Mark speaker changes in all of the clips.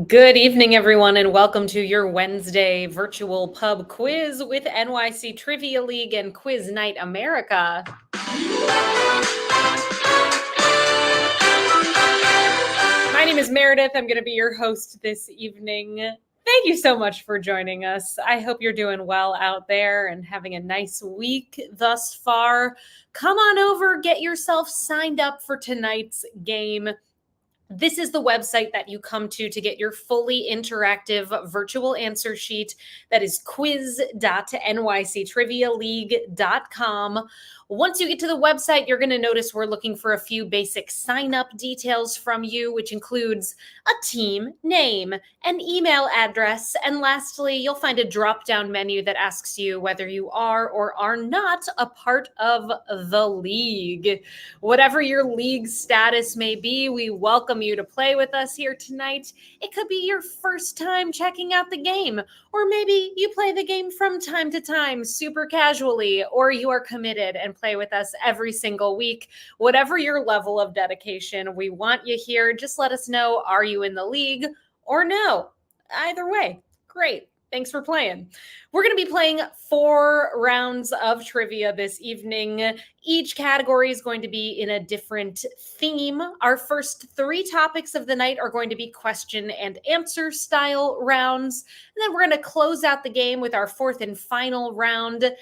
Speaker 1: Good evening, everyone, and welcome to your Wednesday virtual pub quiz with NYC Trivia League and Quiz Night America. My name is Meredith. I'm going to be your host this evening. Thank you so much for joining us. I hope you're doing well out there and having a nice week thus far. Come on over, get yourself signed up for tonight's game. This is the website that you come to get your fully interactive virtual answer sheet. That is quiz.nyctrivialeague.com. Once you get to the website, you're going to notice we're looking for a few basic sign-up details from you, which includes a team name, an email address, and lastly, you'll find a drop-down menu that asks you whether you are or are not a part of the league. Whatever your league status may be, we welcome you to play with us here tonight. It could be your first time checking out the game, or maybe you play the game from time to time super casually, or you are committed and play with us every single week. Whatever your level of dedication, we want you here. Just let us know, are you in the league or no? Either way, great. Thanks for playing. We're going to be playing 4 rounds of trivia this evening. Each category is going to be in a different theme. Our first 3 topics of the night are going to be question and answer style rounds. And then we're going to close out the game with our 4th and final round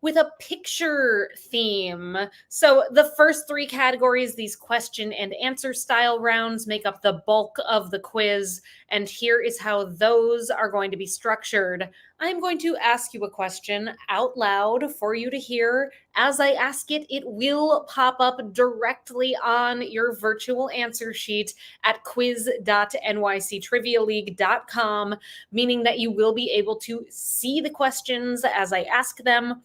Speaker 1: with a picture theme. So the first 3 categories, these question and answer style rounds, make up the bulk of the quiz. And here is how those are going to be structured. I'm going to ask you a question out loud for you to hear. As I ask it, it will pop up directly on your virtual answer sheet at quiz.nyctrivialeague.com, meaning that you will be able to see the questions as I ask them.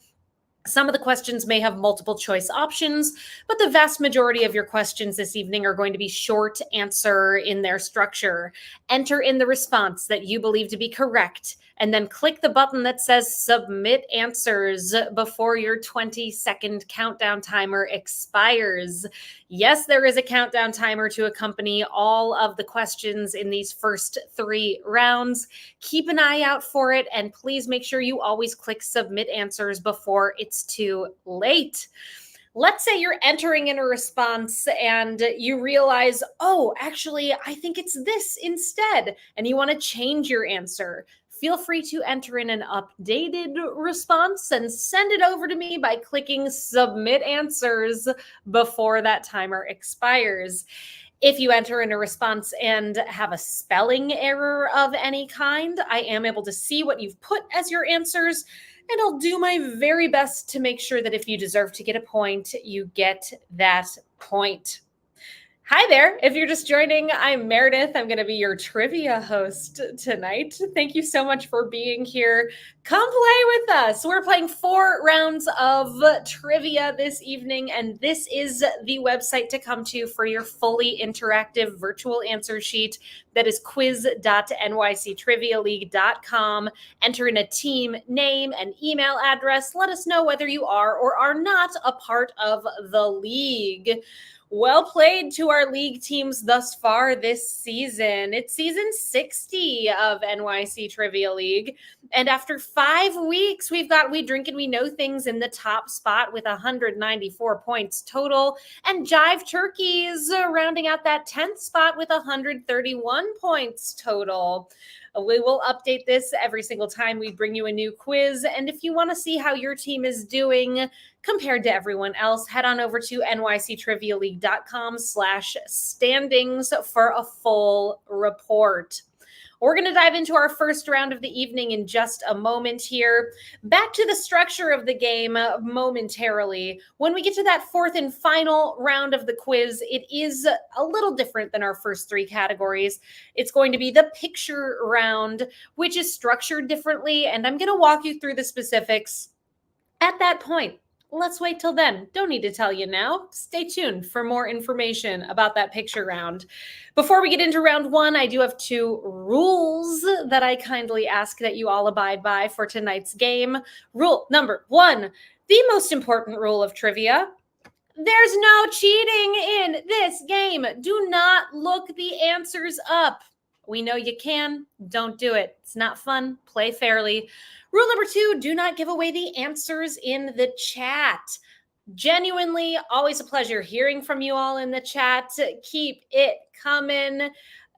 Speaker 1: Some of the questions may have multiple choice options, but the vast majority of your questions this evening are going to be short answer in their structure. Enter in the response that you believe to be correct, and then click the button that says Submit Answers before your 20-second countdown timer expires. Yes, there is a countdown timer to accompany all of the questions in these first 3 rounds. Keep an eye out for it, and please make sure you always click Submit Answers before it's too late. Let's say you're entering in a response and you realize, oh, actually, I think it's this instead, and you want to change your answer. Feel free to enter in an updated response and send it over to me by clicking Submit Answers before that timer expires. If you enter in a response and have a spelling error of any kind, I am able to see what you've put as your answers, and I'll do my very best to make sure that if you deserve to get a point, you get that point. Hi there. If you're just joining, I'm Meredith. I'm going to be your trivia host tonight. Thank you so much for being here. Come play with us. We're playing 4 rounds of trivia this evening, and this is the website to come to for your fully interactive virtual answer sheet. That is quiz.nyctrivialeague.com. Enter in a team name and email address. Let us know whether you are or are not a part of the league. Well played to our league teams thus far this season. It's season 60 of NYC Trivia League. And after 5 weeks, we've got We Drink and We Know Things in the top spot with 194 points total. And Jive Turkeys rounding out that 10th spot with 131 points total. We will update this every single time we bring you a new quiz. And if you want to see how your team is doing compared to everyone else, head on over to nyctrivialeague.com/standings for a full report. We're going to dive into our first round of the evening in just a moment here. Back to the structure of the game momentarily. When we get to that 4th and final round of the quiz, it is a little different than our first 3 categories. It's going to be the picture round, which is structured differently, and I'm going to walk you through the specifics at that point. Let's wait till then. Don't need to tell you now. Stay tuned for more information about that picture round. Before we get into round 1, I do have 2 rules that I kindly ask that you all abide by for tonight's game. Rule number 1, the most important rule of trivia: there's no cheating in this game. Do not look the answers up. We know you can. Don't do it. It's not fun. Play fairly. Rule number 2, do not give away the answers in the chat. Genuinely, always a pleasure hearing from you all in the chat. Keep it coming.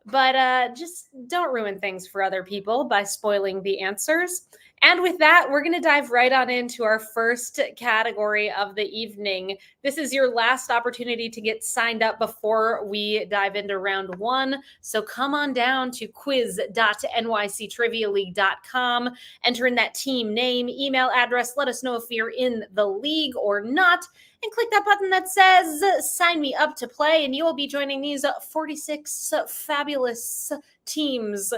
Speaker 1: But just don't ruin things for other people by spoiling the answers. And with that, we're going to dive right on into our first category of the evening. This is your last opportunity to get signed up before we dive into round 1. So come on down to quiz.nyctrivialeague.com, enter in that team name, email address, let us know if you're in the league or not, and click that button that says sign me up to play, and you will be joining these 46 fabulous teams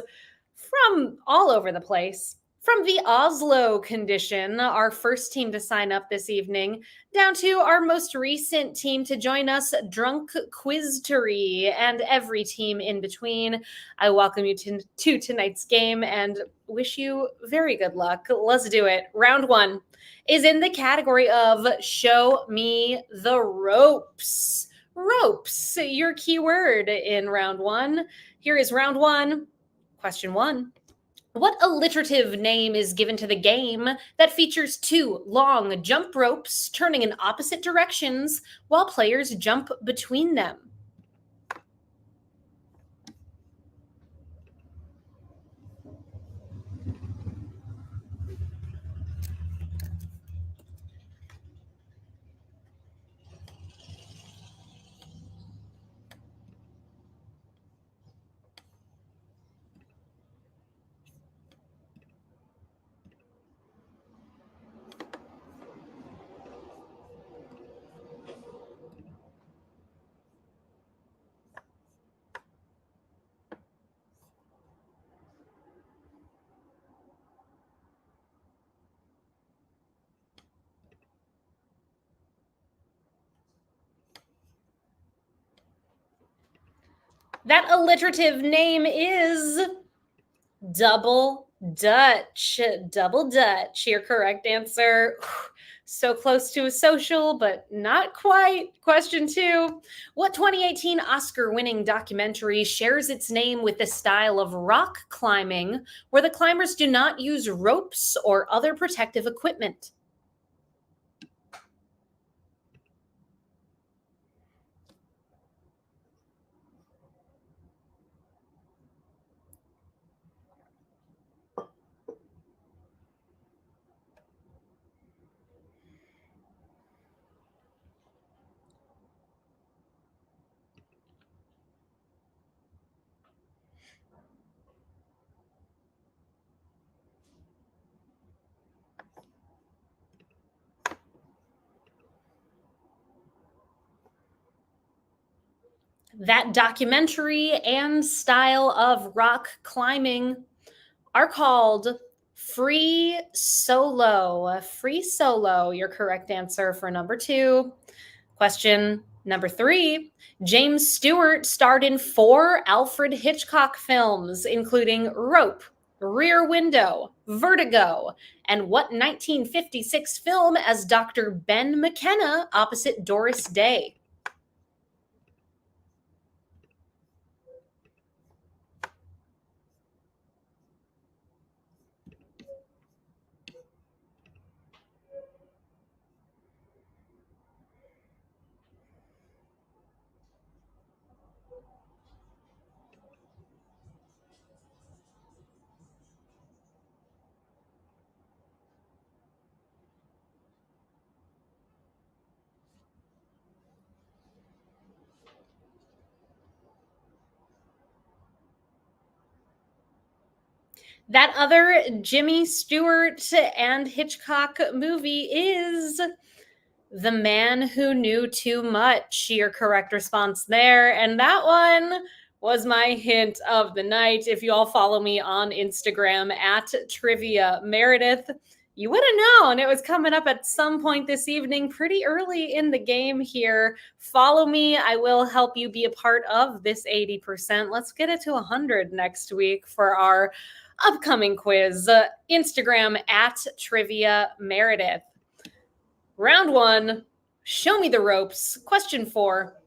Speaker 1: from all over the place. From the Oslo condition, our first team to sign up this evening, down to our most recent team to join us, Drunk Quiztery, and every team in between. I welcome you to tonight's game and wish you very good luck. Let's do it. Round 1 is in the category of Show Me the Ropes. Ropes, your keyword in round 1. Here is round 1. Question 1. What alliterative name is given to the game that features 2 long jump ropes turning in opposite directions while players jump between them? That alliterative name is Double Dutch. Double Dutch, your correct answer. So close to a social, but not quite. Question 2. What 2018 Oscar-winning documentary shares its name with the style of rock climbing, where the climbers do not use ropes or other protective equipment? That documentary and style of rock climbing are called Free Solo. Free Solo, your correct answer for number 2. Question number 3. James Stewart starred in 4 Alfred Hitchcock films, including Rope, Rear Window, Vertigo, and what 1956 film as Dr. Ben McKenna opposite Doris Day? That other Jimmy Stewart and Hitchcock movie is The Man Who Knew Too Much. Your correct response there. And that one was my hint of the night. If you all follow me on Instagram at Trivia Meredith, you would have known it was coming up at some point this evening, pretty early in the game here. Follow me. I will help you be a part of this 80%. Let's get it to 100 next week for our upcoming quiz. Instagram at Trivia Meredith. Round 1, show me the ropes. Question 4.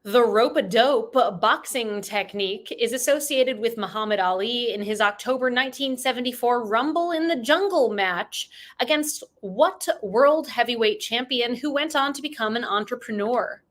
Speaker 1: The rope-a-dope boxing technique is associated with Muhammad Ali in his October 1974 Rumble in the Jungle match against what world heavyweight champion who went on to become an entrepreneur?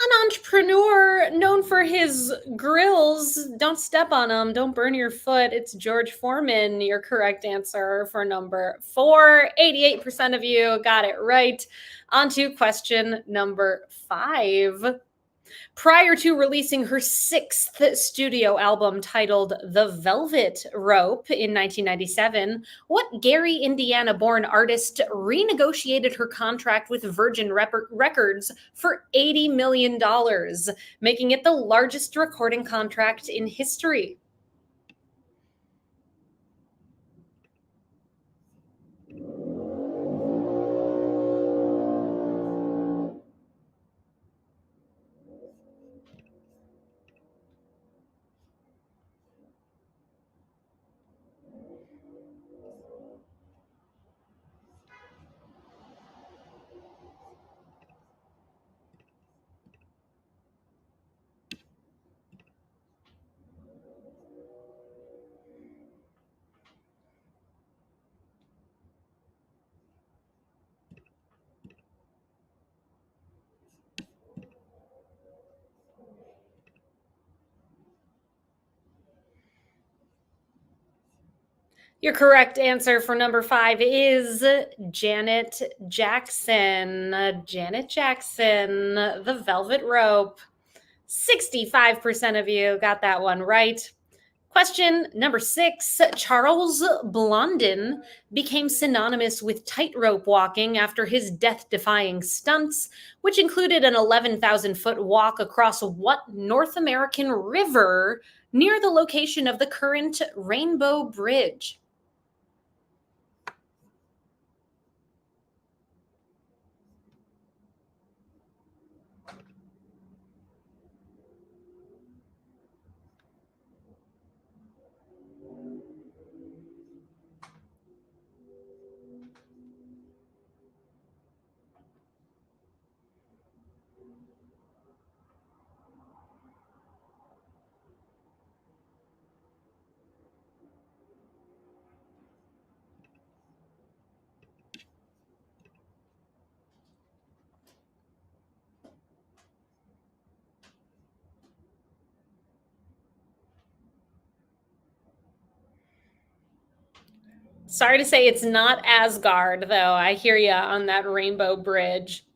Speaker 1: An entrepreneur known for his grills. Don't step on them. Don't burn your foot. It's George Foreman, your correct answer for number four. 88% of you got it right. On to question number five. Prior to releasing her sixth studio album titled The Velvet Rope in 1997, what Gary, Indiana born artist renegotiated her contract with Virgin Records for $80 million, making it the largest recording contract in history? Your correct answer for number five is Janet Jackson. Janet Jackson, The Velvet Rope. 65% of you got that one right. Question number six. Charles Blondin became synonymous with tightrope walking after his death defying stunts, which included an 11,000-foot walk across what North American river near the location of the current Rainbow Bridge? Sorry to say it's not Asgard, though. I hear you on that Rainbow Bridge.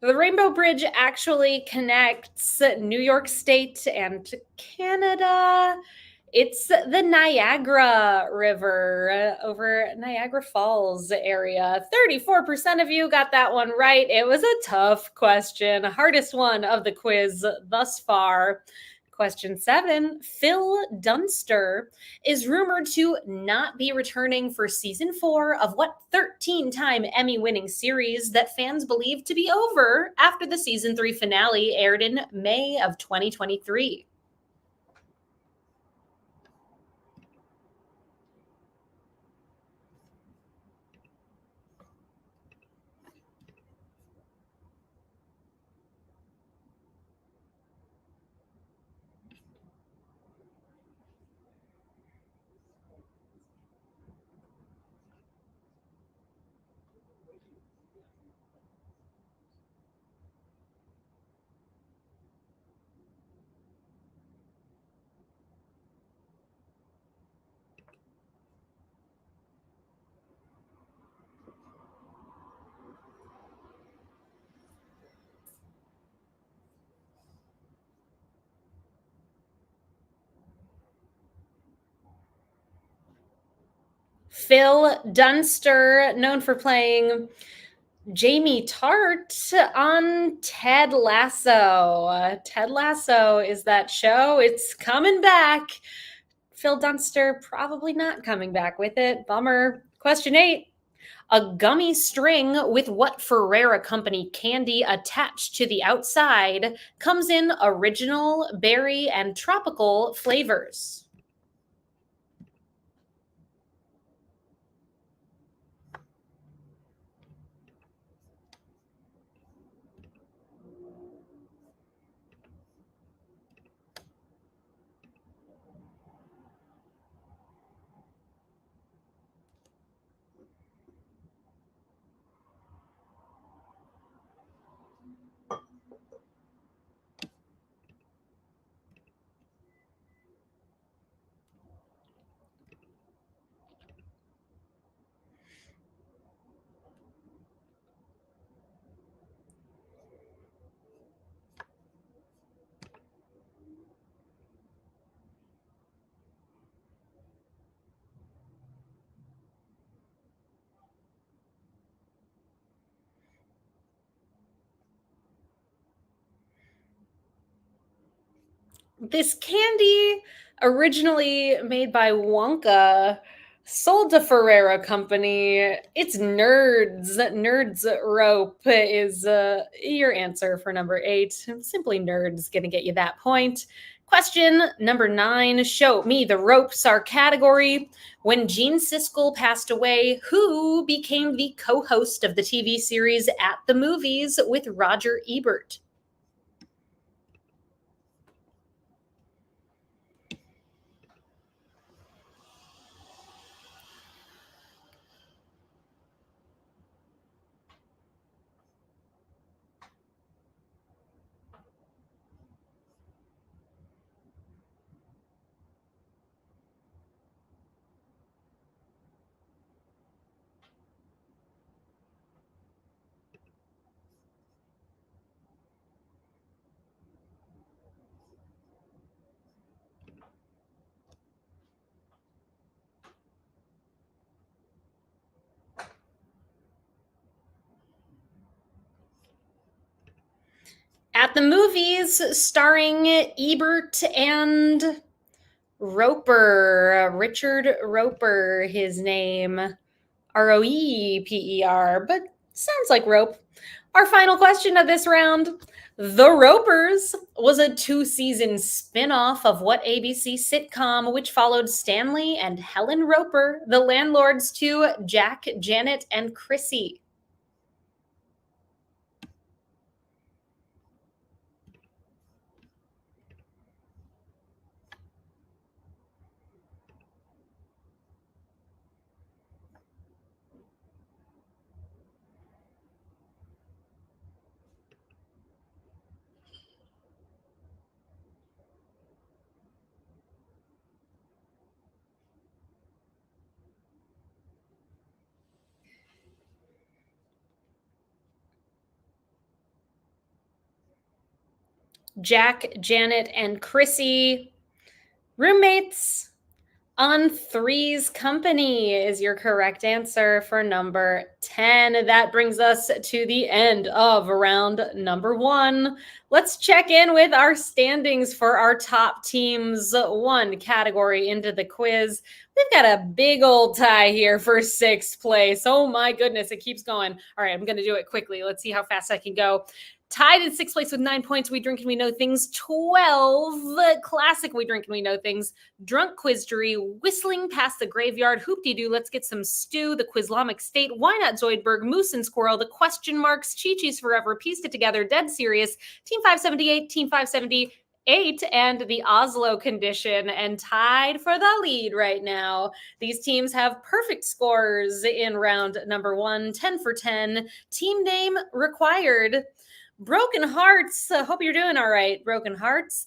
Speaker 1: The Rainbow Bridge actually connects New York State and Canada. It's the Niagara River over Niagara Falls area. 34% of you got that one right. It was a tough question, hardest one of the quiz thus far. Question seven. Phil Dunster is rumored to not be returning for season 4 of what 13-time Emmy-winning series that fans believe to be over after the season 3 finale aired in May of 2023. Phil Dunster, known for playing Jamie Tart on Ted Lasso. Ted Lasso is that show. It's coming back. Phil Dunster probably not coming back with it. Bummer. Question 8. A gummy string with what Ferrera Company candy attached to the outside comes in original, berry, and tropical flavors. This candy, originally made by Wonka, sold to Ferrera Company. It's Nerds. Nerds Rope is your answer for number 8. Simply Nerds, gonna get you that point. Question number 9. Show me the ropes are category. When Gene Siskel passed away, who became the co-host of the TV series At the Movies with Roger Ebert? At the Movies, starring Ebert and Roper, Richard Roper, his name, Roeper, but sounds like rope. Our final question of this round. The Ropers was a 2-season spin-off of what ABC sitcom which followed Stanley and Helen Roper, the landlords to Jack, Janet, and Chrissy? Jack, Janet, and Chrissy, roommates on Three's Company is your correct answer for number 10. That brings us to the end of round number 1. Let's check in with our standings for our top teams. 1 category into the quiz. We've got a big old tie here for 6th place. Oh my goodness, it keeps going. All right, I'm going to do it quickly. Let's see how fast I can go. Tied in 6th place with 9 points, We Drink and We Know Things. 12, Classic We Drink and We Know Things. Drunk Quizdery, Whistling Past the Graveyard, Hoop-Dee-Doo, Let's Get Some Stew, The Quizlamic State, Why Not Zoidberg, Moose and Squirrel, The Question Marks, Chi-Chi's Forever, Pieced It Together, Dead Serious, Team 578, Team 578, and The Oslo Condition, and tied for the lead right now. These teams have perfect scores in round number 1, 10 for 10. Team name required. Broken Hearts. Hope you're doing all right, Broken Hearts.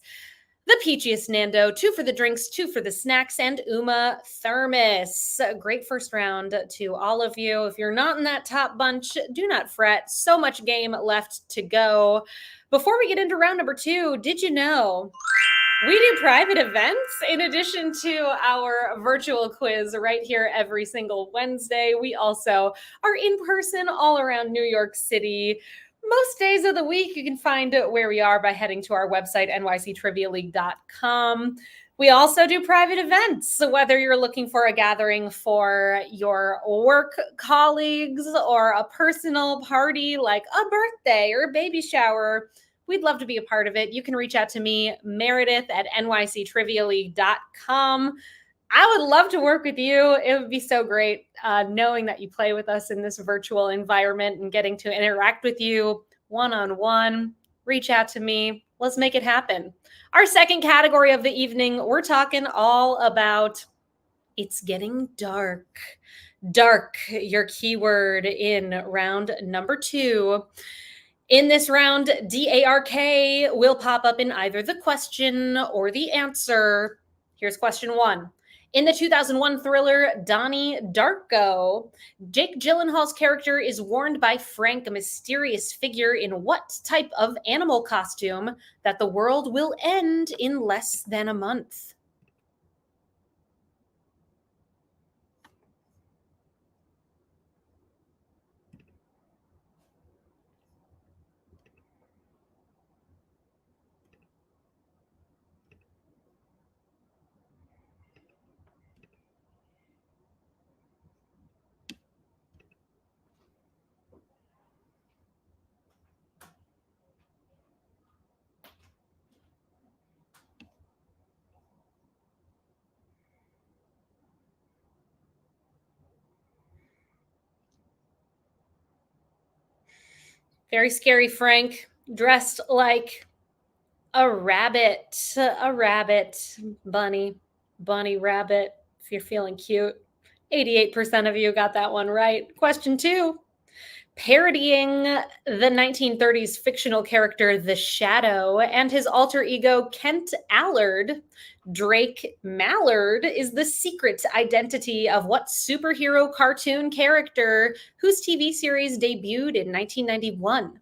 Speaker 1: The Peachiest Nando, 2 for the drinks, 2 for the snacks, and Uma Thermos. Great first round to all of you. If you're not in that top bunch, do not fret. So much game left to go. Before we get into round number 2, did you know We do private events in addition to our virtual quiz right here every single Wednesday. We also are in person all around New York City. Most days of the week, you can find where we are by heading to our website, nyctrivialeague.com. We also do private events. So whether you're looking for a gathering for your work colleagues or a personal party like a birthday or a baby shower, we'd love to be a part of it. You can reach out to me, Meredith at nyctrivialeague.com. I would love to work with you. It would be so great knowing that you play with us in this virtual environment and getting to interact with you one-on-one. Reach out to me. Let's make it happen. Our second category of the evening, we're talking all about it's getting dark. Dark, your keyword in round number 2. In this round, DARK will pop up in either the question or the answer. Here's question 1. In the 2001 thriller Donnie Darko, Jake Gyllenhaal's character is warned by Frank, a mysterious figure in what type of animal costume, that the world will end in less than a month? Very scary Frank, dressed like a rabbit, bunny, rabbit, if you're feeling cute. 88% of you got that one right. Question 2. Parodying the 1930s fictional character The Shadow and his alter ego Kent Allard, Drake Mallard is the secret identity of what superhero cartoon character whose TV series debuted in 1991?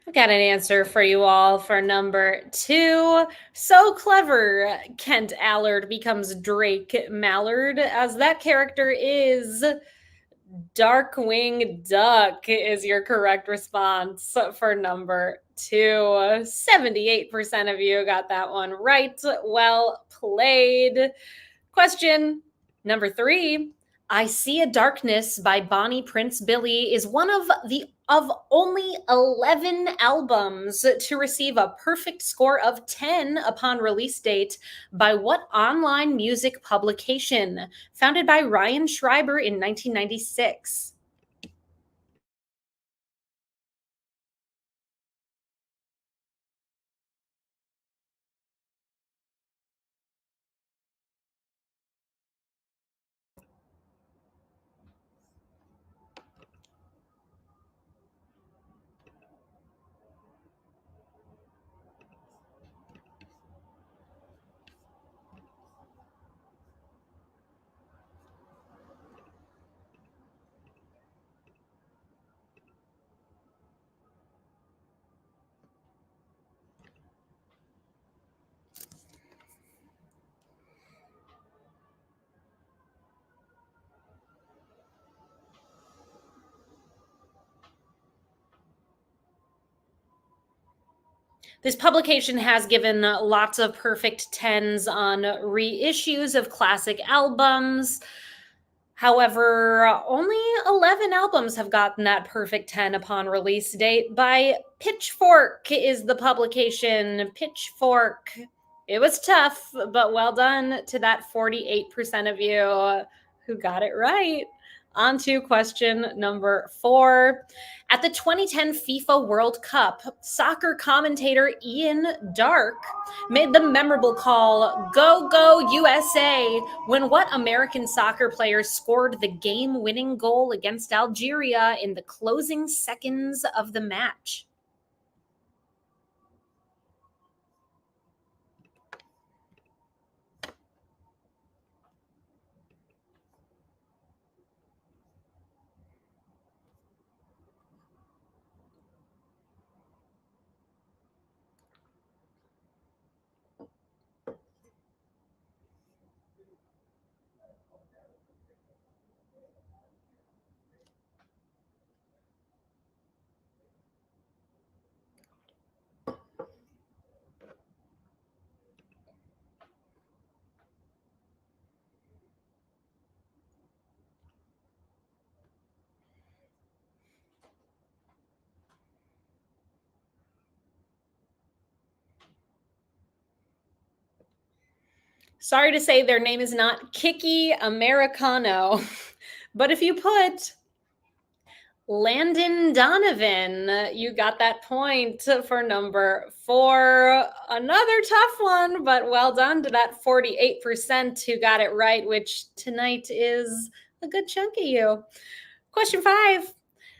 Speaker 1: I've got an answer for you all for number 2. So clever, Kent Allard becomes Drake Mallard, as that character is Darkwing Duck is your correct response for number 2. 78% of you got that one right. Well played. Question number 3. I See a Darkness by Bonnie Prince Billy is one of only 11 albums to receive a perfect score of 10 upon release date by what online music publication? Founded by Ryan Schreiber in 1996. This publication has given lots of perfect 10s on reissues of classic albums. However, only 11 albums have gotten that perfect 10 upon release date. By Pitchfork is the publication. Pitchfork. It was tough, but well done to that 48% of you who got it right. On to question number 4. At the 2010 FIFA World Cup, soccer commentator Ian Dark made the memorable call, "Go, go, USA," when what American soccer player scored the game-winning goal against Algeria in the closing seconds of the match? Sorry to say their name is not Kiki Americano, but if you put Landon Donovan, you got that point for number 4. Another tough one, but well done to that 48% who got it right, which tonight is a good chunk of you. Question 5.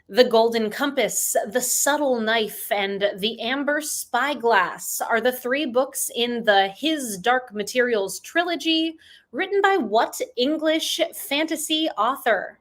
Speaker 1: The Golden Compass, The Subtle Knife, and The Amber Spyglass are the 3 books in the His Dark Materials trilogy, written by what English fantasy author?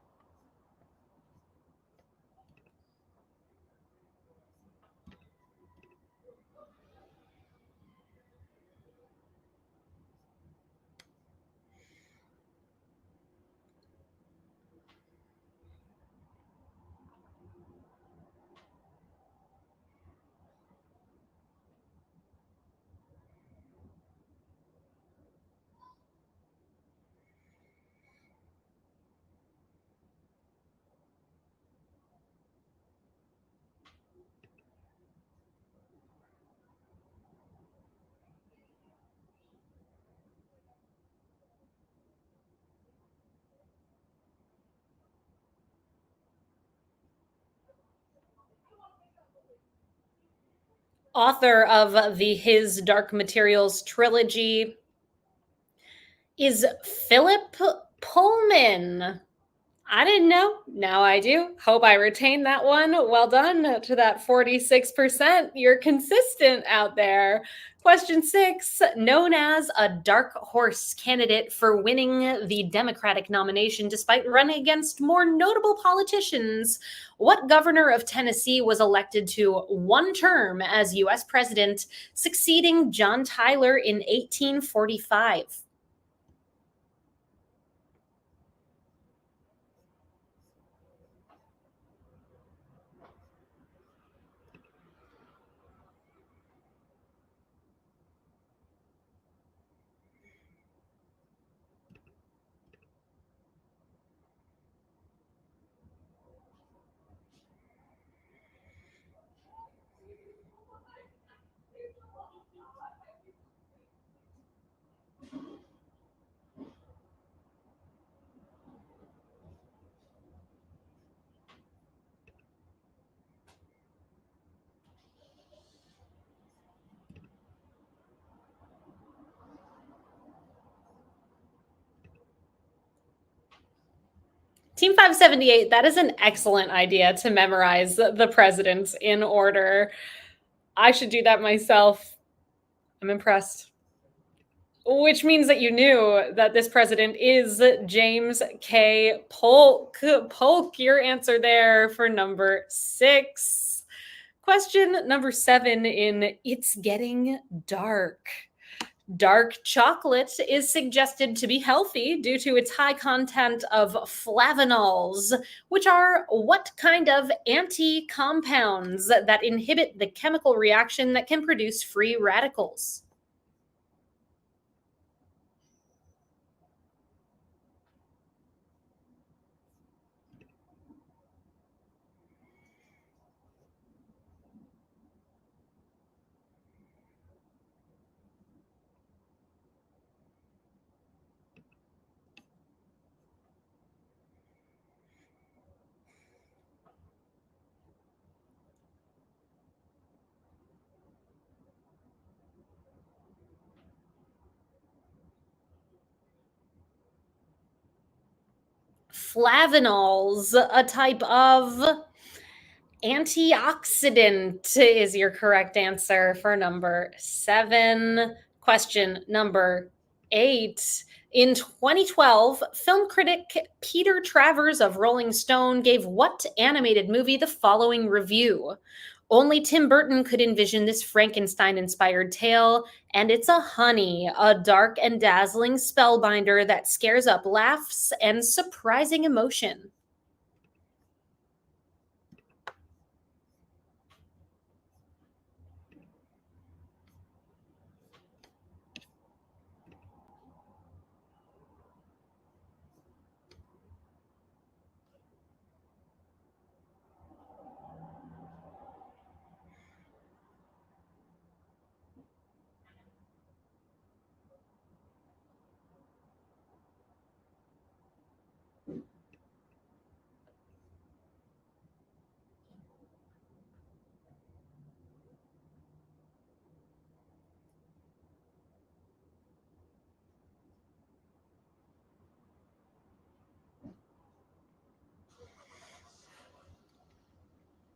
Speaker 1: Author of the His Dark Materials trilogy is Philip Pullman. I didn't know. Now I do. Hope I retain that one. Well done to that 46%. You're consistent out there. Question 6. Known as a dark horse candidate for winning the Democratic nomination despite running against more notable politicians, what governor of Tennessee was elected to 1 term as U.S. president, succeeding John Tyler in 1845? Team 578, that is an excellent idea to memorize the presidents in order. I should do that myself. I'm impressed. Which means that you knew that this president is James K. Polk. Polk, your answer there for number 6. Question number 7 in It's Getting Dark. Dark chocolate is suggested to be healthy due to its high content of flavanols, which are what kind of anti-compounds that inhibit the chemical reaction that can produce free radicals? Flavanols, a type of antioxidant, is your correct answer for number 7. Question number 8. In 2012, film critic Peter Travers of Rolling Stone gave what animated movie the following review? Only Tim Burton could envision this Frankenstein-inspired tale, and it's a honey, a dark and dazzling spellbinder that scares up laughs and surprising emotion.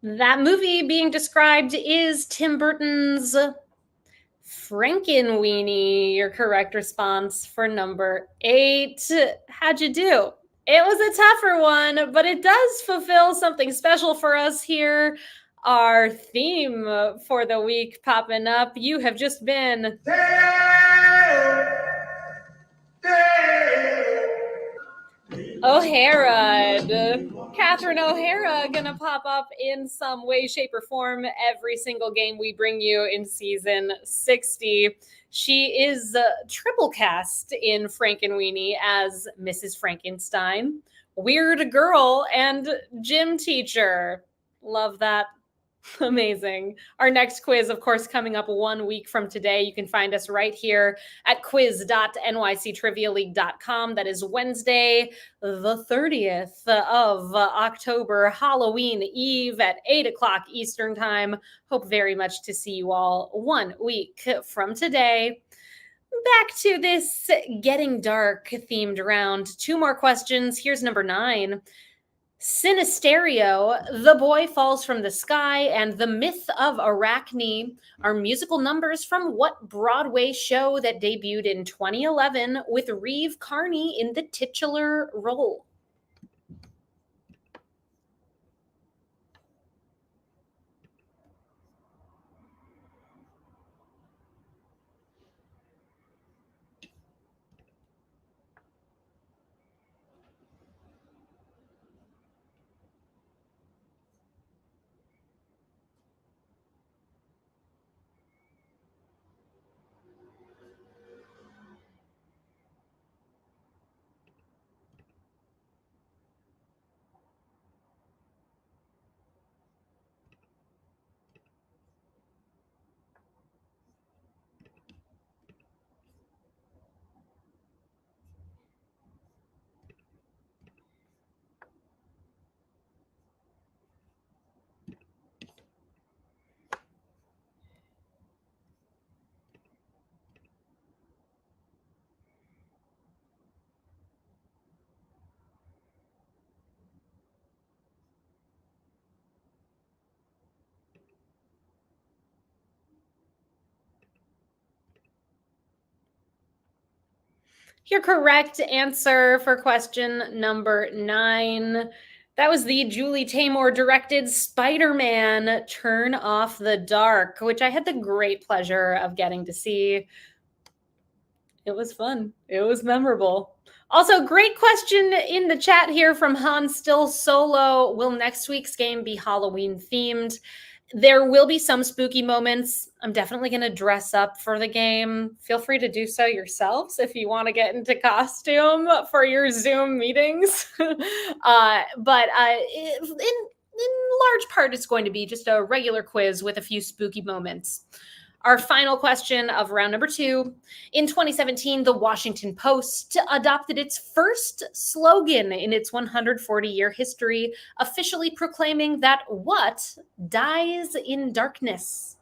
Speaker 1: That movie being described is Tim Burton's Frankenweenie, your correct response for number 8. How'd you do? It was a tougher one, but it does fulfill something special for us here. Our theme for the week popping up. You have just been O'Hara. Catherine O'Hara gonna pop up in some way, shape, or form every single game we bring you in season 60. She is triple cast in Frankenweenie as Mrs. Frankenstein, Weird Girl, and Gym Teacher. Love that. Amazing. Our next quiz, of course, coming up 1 week from today. You can find us right here at quiz.nyctrivialeague.com. That is Wednesday, the 30th of October, Halloween Eve at 8 o'clock Eastern Time. Hope very much to see you all 1 week from today. Back to this Getting Dark themed round. 2 more questions. Here's number 9. Sinisterio, The Boy Falls from the Sky, and The Myth of Arachne are musical numbers from what Broadway show that debuted in 2011 with Reeve Carney in the titular role? Your correct answer for question number 9. That was the Julie Taymor directed Spider-Man Turn Off the Dark, which I had the great pleasure of getting to see. It was fun. It was memorable. Also, great question in the chat here from Han Still Solo. Will next week's game be Halloween themed? There will be some spooky moments. I'm definitely going to dress up for the game. Feel free to do so yourselves if you want to get into costume for your Zoom meetings. In large part, it's going to be just a regular quiz with a few spooky moments. Our final question of round number 2. In 2017, the Washington Post adopted its first slogan in its 140-year history, officially proclaiming that what dies in darkness?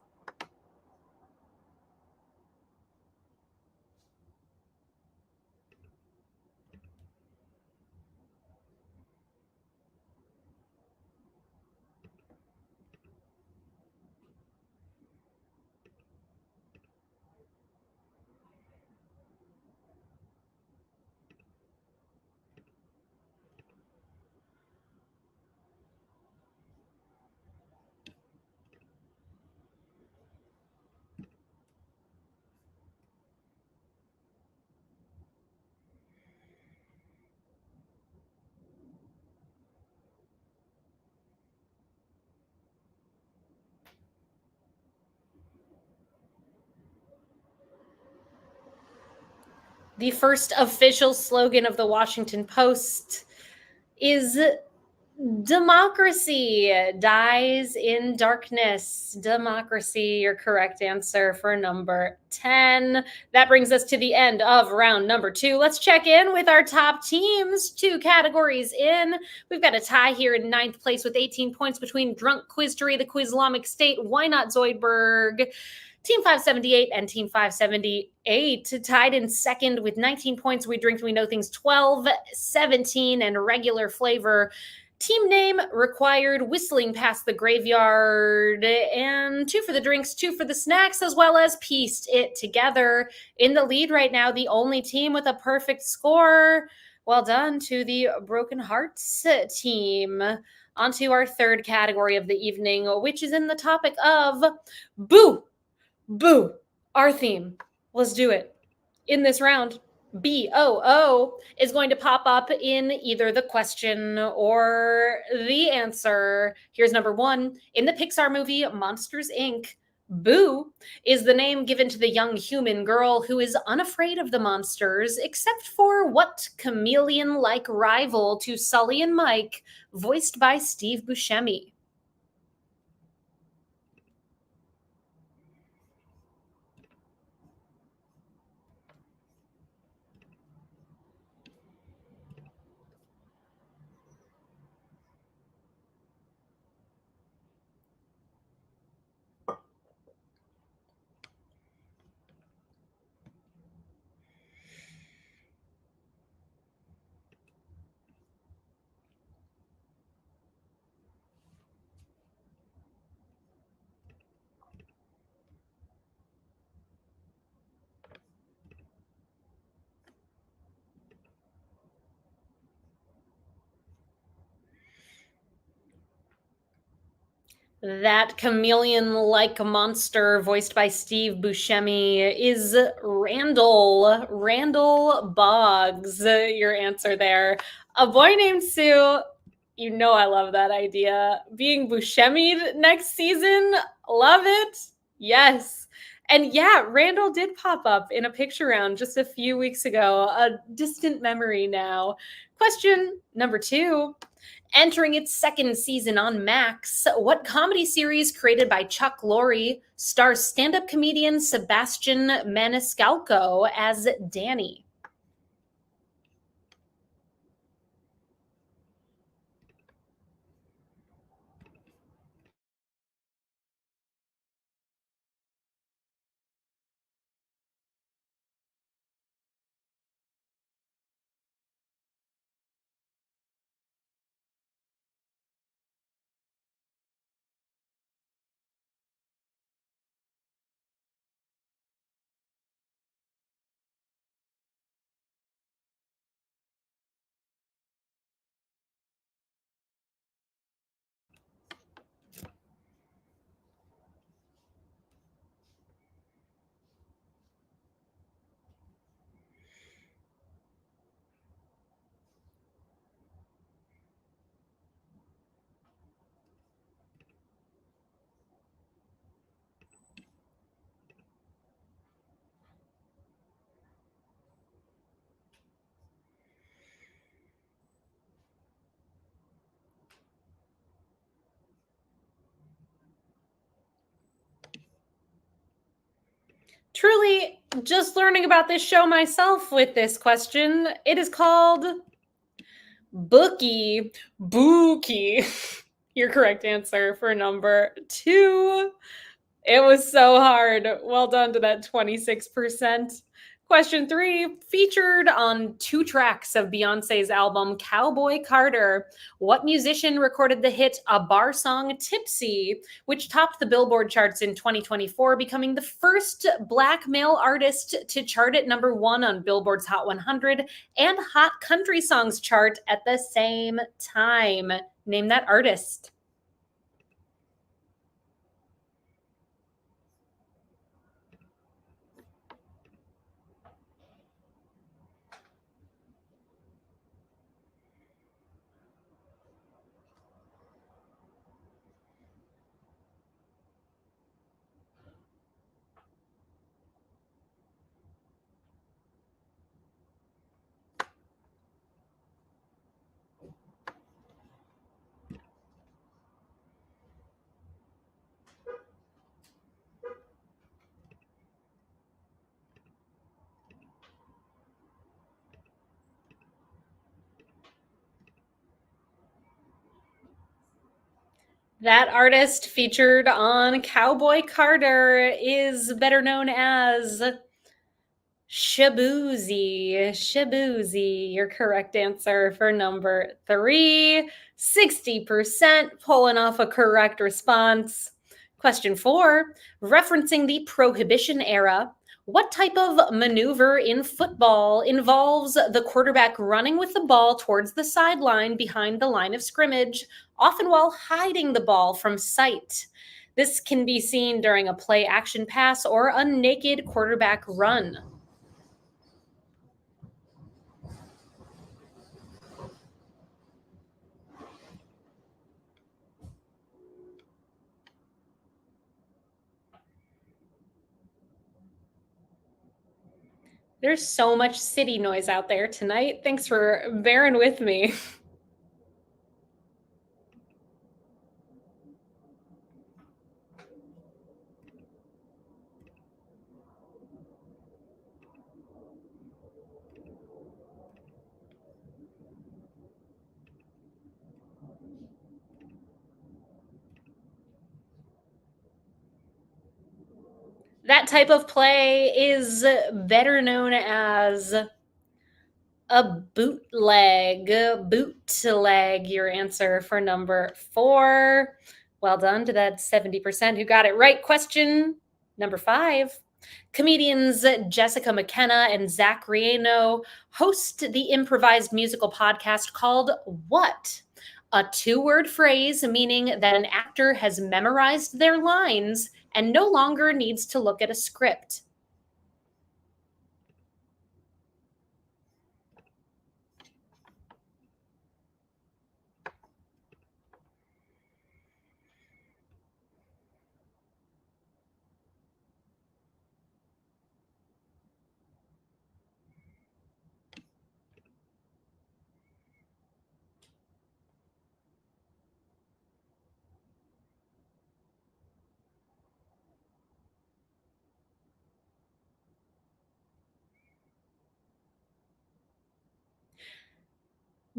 Speaker 1: The first official slogan of the Washington Post is democracy dies in darkness. Democracy, your correct answer for number 10. That brings us to the end of round number 2. Let's check in with our top teams. 2 categories in. We've got a tie here in 9th place with 18 points between Drunk Quiztery, the Quizlamic State, Why Not Zoidberg, Team 578 and Team 578 tied in second with 19 points. We Drink, We Know Things 12, 17, and Regular Flavor. Team name required Whistling Past the Graveyard, and 2 for the drinks, 2 for the snacks, as well as Pieced It Together. In the lead right now, the only team with a perfect score. Well done to the Broken Hearts team. On to our third category of the evening, which is in the topic of Boo! Boo! Our theme. Let's do it. In this round, BOO is going to pop up in either the question or the answer. Here's number 1. In the Pixar movie Monsters, Inc., Boo is the name given to the young human girl who is unafraid of the monsters, except for what chameleon-like rival to Sully and Mike, voiced by Steve Buscemi. That chameleon-like monster voiced by Steve Buscemi is Randall. Randall Boggs, your answer there. A boy named Sue. You know I love that idea. Being Buscemi'd next season, love it. Yes. And yeah, Randall did pop up in a picture round just a few weeks ago. A distant memory now. Question number 2. Entering its second season on Max, what comedy series created by Chuck Lorre stars stand-up comedian Sebastian Maniscalco as Danny? Truly, just learning about this show myself with this question. It is called Bookie. Bookie. Your correct answer for number 2. It was so hard. Well done to that 26%. Question 3, featured on 2 tracks of Beyonce's album Cowboy Carter, what musician recorded the hit A Bar Song Tipsy, which topped the Billboard charts in 2024, becoming the first Black male artist to chart at number 1 on Billboard's Hot 100 and Hot Country Songs chart at the same time? Name that artist. That artist featured on Cowboy Carter is better known as Shabuzi. Shabuzi, your correct answer for number 3. 60% pulling off a correct response. Question 4, referencing the Prohibition era, what type of maneuver in football involves the quarterback running with the ball towards the sideline behind the line of scrimmage, often while hiding the ball from sight? This can be seen during a play action pass or a naked quarterback run. There's so much city noise out there tonight. Thanks for bearing with me. That type of play is better known as a bootleg. Bootleg, your answer for number 4. Well done to that 70% who got it right. Question number 5. Comedians Jessica McKenna and Zach Rieno host the improvised musical podcast called What? A 2-word phrase meaning that an actor has memorized their lines and no longer needs to look at a script.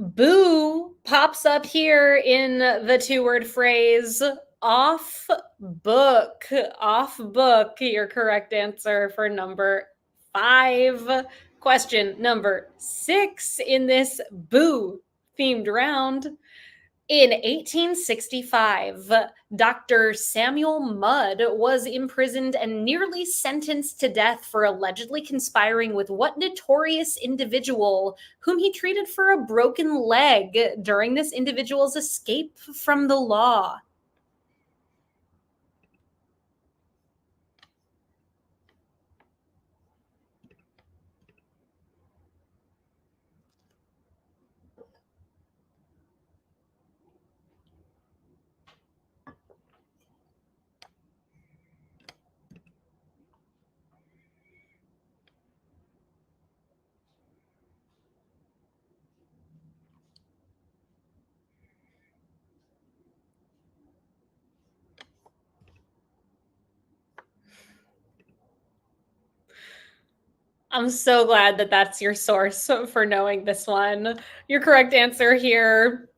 Speaker 1: Boo pops up here in the 2-word phrase off book. Off book, your correct answer for number 5. Question number 6 in this boo themed round. In 1865, Dr. Samuel Mudd was imprisoned and nearly sentenced to death for allegedly conspiring with what notorious individual whom he treated for a broken leg during this individual's escape from the law? I'm so glad that that's your source for knowing this one. Your correct answer here,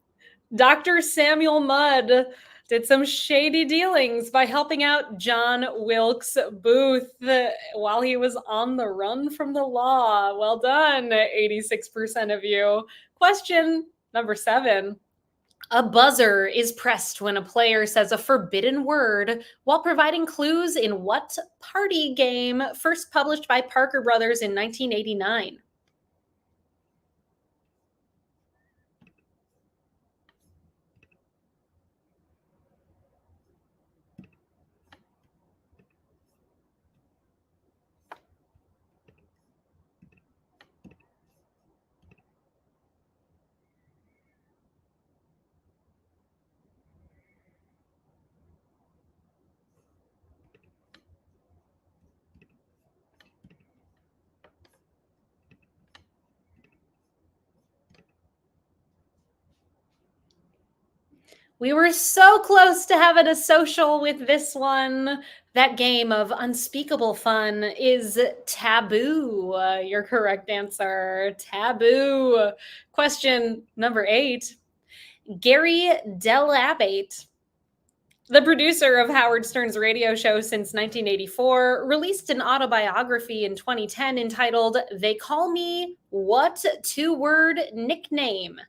Speaker 1: Dr. Samuel Mudd did some shady dealings by helping out John Wilkes Booth while he was on the run from the law. Well done, 86% of you. Question number 7. A buzzer is pressed when a player says a forbidden word while providing clues in what party game first published by Parker Brothers in 1989? We were so close to having a social with this one. That game of unspeakable fun is taboo. Your correct answer, taboo. Question number 8. Gary Delabate The producer of Howard Stern's radio show since 1984 released an autobiography in 2010 entitled They Call Me What Two-Word Nickname?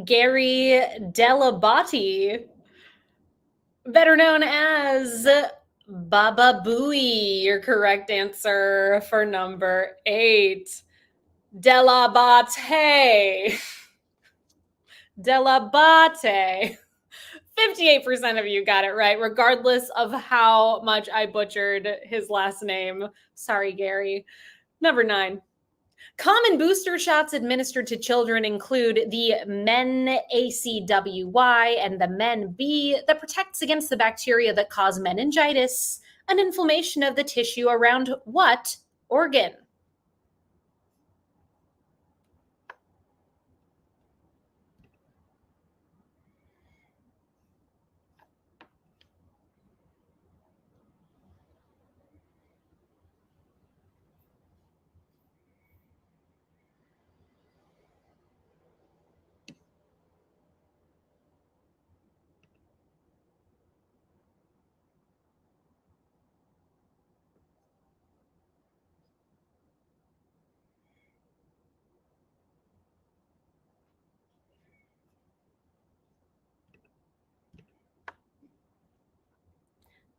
Speaker 1: Gary Delabate, better known as Baba Booey, your correct answer for number 8. Delabate. Delabate. 58% of you got it right, regardless of how much I butchered his last name. Sorry, Gary. Number 9. Common booster shots administered to children include the Men-ACWY and the Men-B that protects against the bacteria that cause meningitis, an inflammation of the tissue around what organ?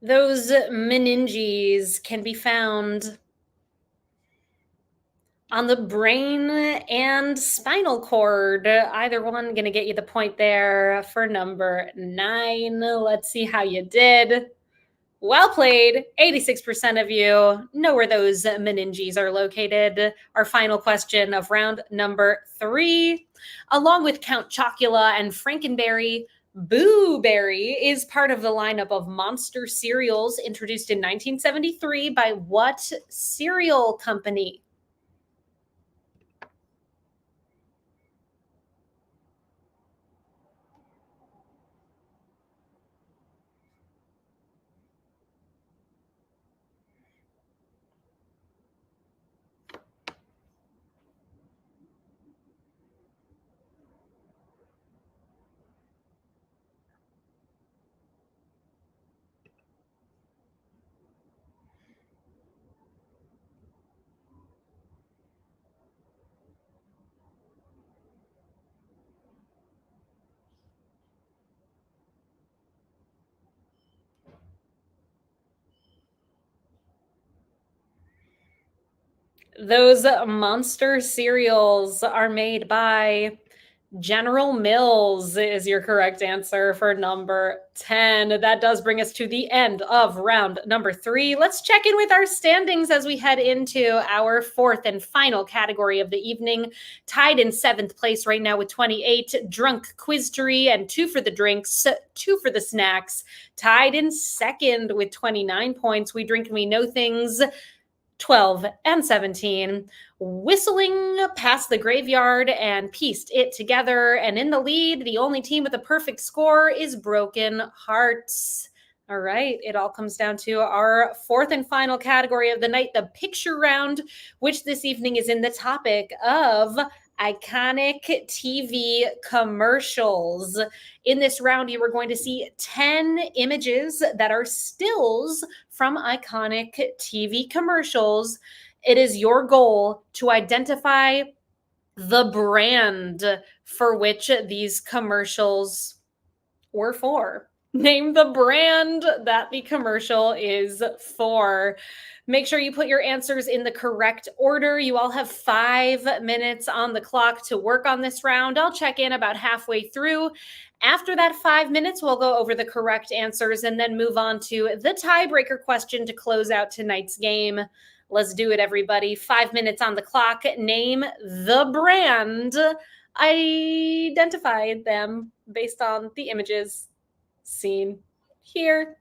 Speaker 1: Those meninges can be found on the brain and spinal cord. Either one going to get you the point there for number 9. Let's see how you did. Well played. 86% of you know where those meninges are located. Our final question of round number 3. Along with Count Chocula and Frankenberry, Boo Berry is part of the lineup of monster cereals introduced in 1973 by what cereal company? Those monster cereals are made by General Mills is your correct answer for number 10. That does bring us to the end of round number 3. Let's check in with our standings as we head into our 4th and final category of the evening. Tied in 7th place right now with 28, Drunk Quiztery and 2 for the drinks, 2 for the snacks. Tied in 2nd with 29 points, We Drink and We Know Things, 12 and 17, whistling past the graveyard and pieced it together. And in the lead, the only team with a perfect score is Broken Hearts. All right, it all comes down to our 4th and final category of the night, the picture round, which this evening is in the topic of iconic TV commercials. In this round, you are going to see 10 images that are stills from iconic TV commercials. It is your goal to identify the brand for which these commercials were for. Name the brand that the commercial is for. Make sure you put your answers in the correct order. You all have 5 minutes on the clock to work on this round. I'll check in about halfway through. After that 5 minutes, we'll go over the correct answers and then move on to the tiebreaker question to close out tonight's game. Let's do it, everybody. 5 minutes on the clock. Name the brand. Identify them based on the images seen here.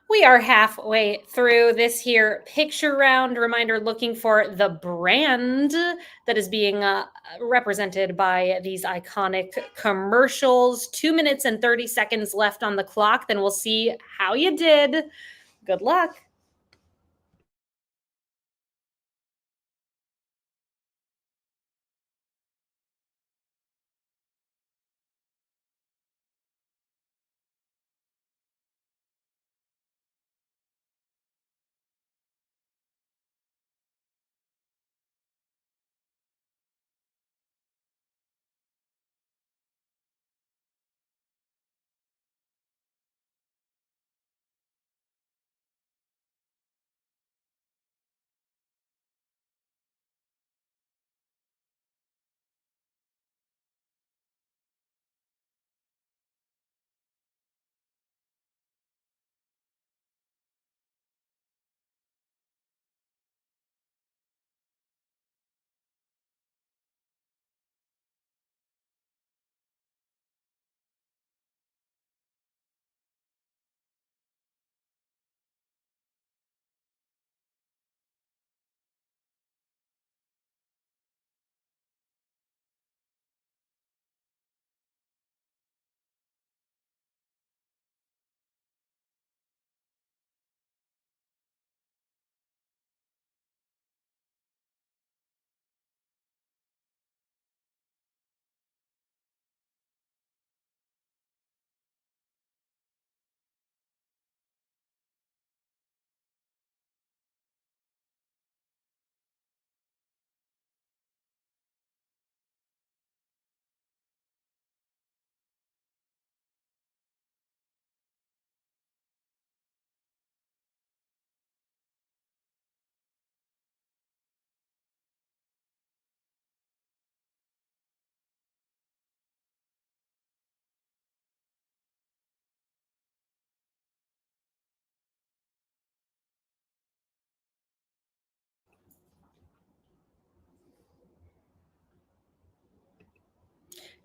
Speaker 1: We are halfway through this here picture round. Reminder, looking for the brand that is being represented by these iconic commercials. 2 minutes and 30 seconds left on the clock. Then we'll see how you did. Good luck.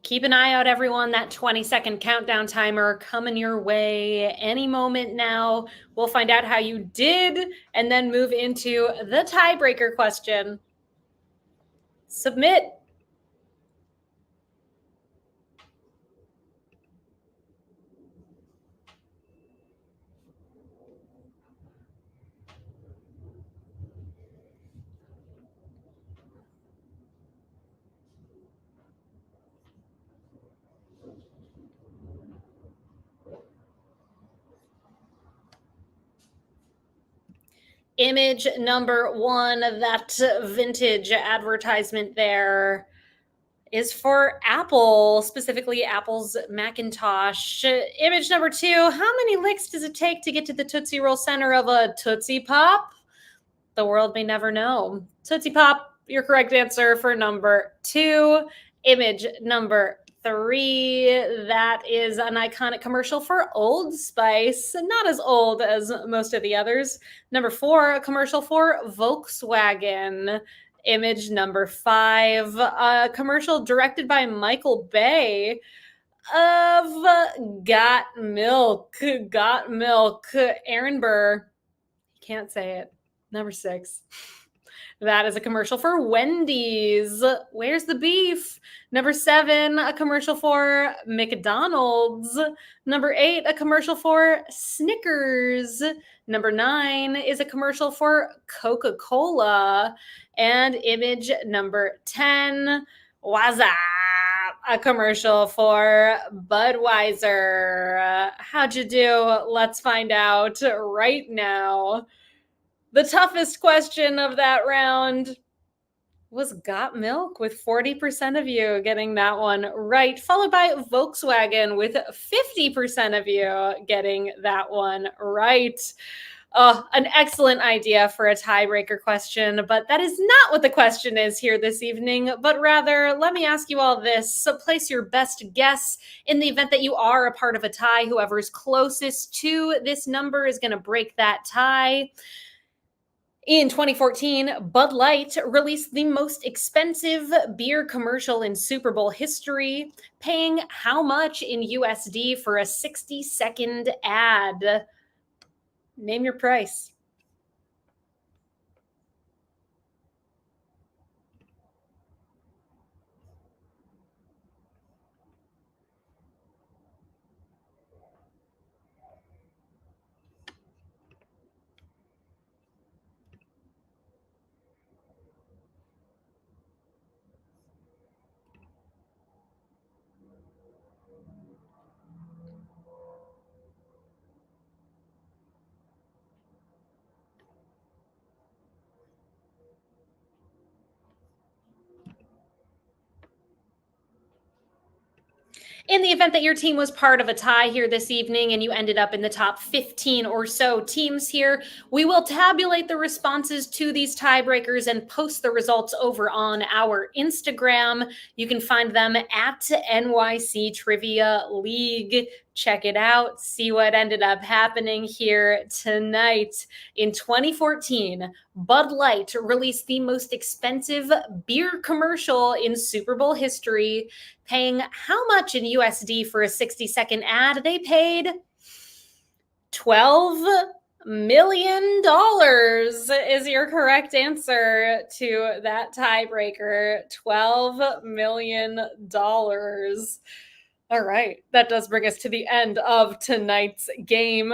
Speaker 1: Keep an eye out, everyone. That 20-second countdown timer coming your way any moment now. We'll find out how you did and then move into the tiebreaker question. Submit. Image number 1, that vintage advertisement there, is for Apple, specifically Apple's Macintosh. Image number 2, how many licks does it take to get to the Tootsie Roll center of a Tootsie Pop? The world may never know. Tootsie Pop, your correct answer for number 2. Image number 3, that is an iconic commercial for Old Spice, not as old as most of the others. Number 4, a commercial for Volkswagen. Image number 5, a commercial directed by Michael Bay of Got Milk. Got Milk. Aaron Burr. Can't say it. Number 6. That is a commercial for Wendy's. Where's the beef? Number 7, a commercial for McDonald's. Number 8, a commercial for Snickers. Number 9 is a commercial for Coca-Cola. And image number 10, what's up? A commercial for Budweiser. How'd you do? Let's find out right now. The toughest question of that round was Got Milk, with 40% of you getting that one right, followed by Volkswagen with 50% of you getting that one right. An excellent idea for a tiebreaker question, but that is not what the question is here this evening, but rather, let me ask you all this. So place your best guess in the event that you are a part of a tie. Whoever is closest to this number is going to break that tie. In 2014, Bud Light released the most expensive beer commercial in Super Bowl history, paying how much in USD for a 60-second ad? Name your price. In the event that your team was part of a tie here this evening and you ended up in the top 15 or so teams here, we will tabulate the responses to these tiebreakers and post the results over on our Instagram. You can find them at NYC Trivia League. Check it out, see what ended up happening here tonight. In 2014, Bud Light released the most expensive beer commercial in Super Bowl history, paying how much in USD for a 60-second ad? They paid $12 million is your correct answer to that tiebreaker. $12 million. All right, that does bring us to the end of tonight's game.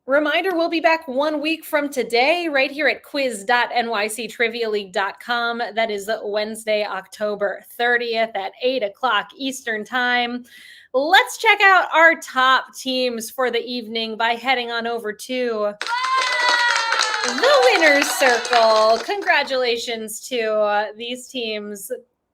Speaker 1: Reminder, we'll be back 1 week from today right here at quiz.nyctrivialeague.com. That is Wednesday, October 30th at 8 o'clock Eastern Time. Let's check out our top teams for the evening by heading on over to the winner's circle. Congratulations to these teams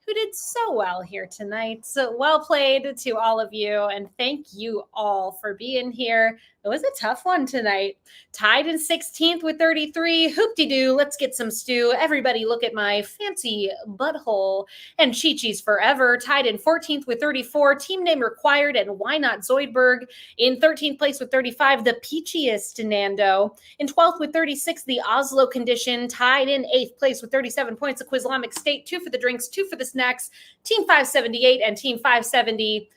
Speaker 1: who did so well here tonight. So well played to all of you, and thank you all for being here. It was a tough one tonight. Tied in 16th with 33. Hoop-de-doo, let's get some stew. Everybody look at my fancy butthole. And Chi-Chi's Forever, tied in 14th with 34. Team name required, and Why Not Zoidberg. In 13th place with 35, the peachiest Nando. In 12th with 36, the Oslo Condition. Tied in 8th place with 37 points, the Quizlamic State. 2 for the drinks, 2 for the snacks. next. Team 578 and Team 578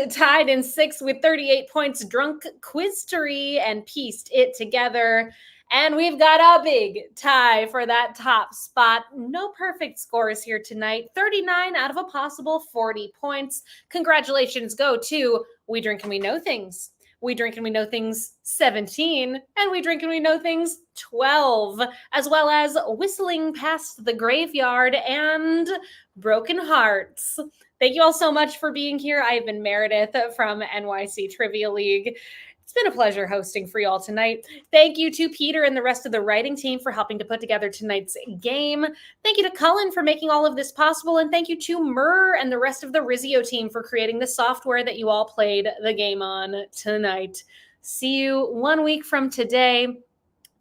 Speaker 1: tied in 6th with 38 points. Drunk Quistery and pieced it together. And we've got a big tie for that top spot. No perfect scores here tonight. 39 out of a possible 40 points. Congratulations go to We Drink and We Know Things, We Drink and We Know Things 17, and We Drink and We Know Things 12, as well as Whistling Past the Graveyard and Broken Hearts. Thank you all so much for being here. I have been Meredith from NYC Trivia League. It's been a pleasure hosting for you all tonight. Thank you to Peter and the rest of the writing team for helping to put together tonight's game. Thank you to Cullen for making all of this possible. And thank you to Murr and the rest of the Rizio team for creating the software that you all played the game on tonight. See you 1 week from today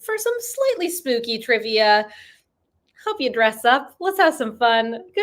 Speaker 1: for some slightly spooky trivia. Hope you dress up. Let's have some fun. Good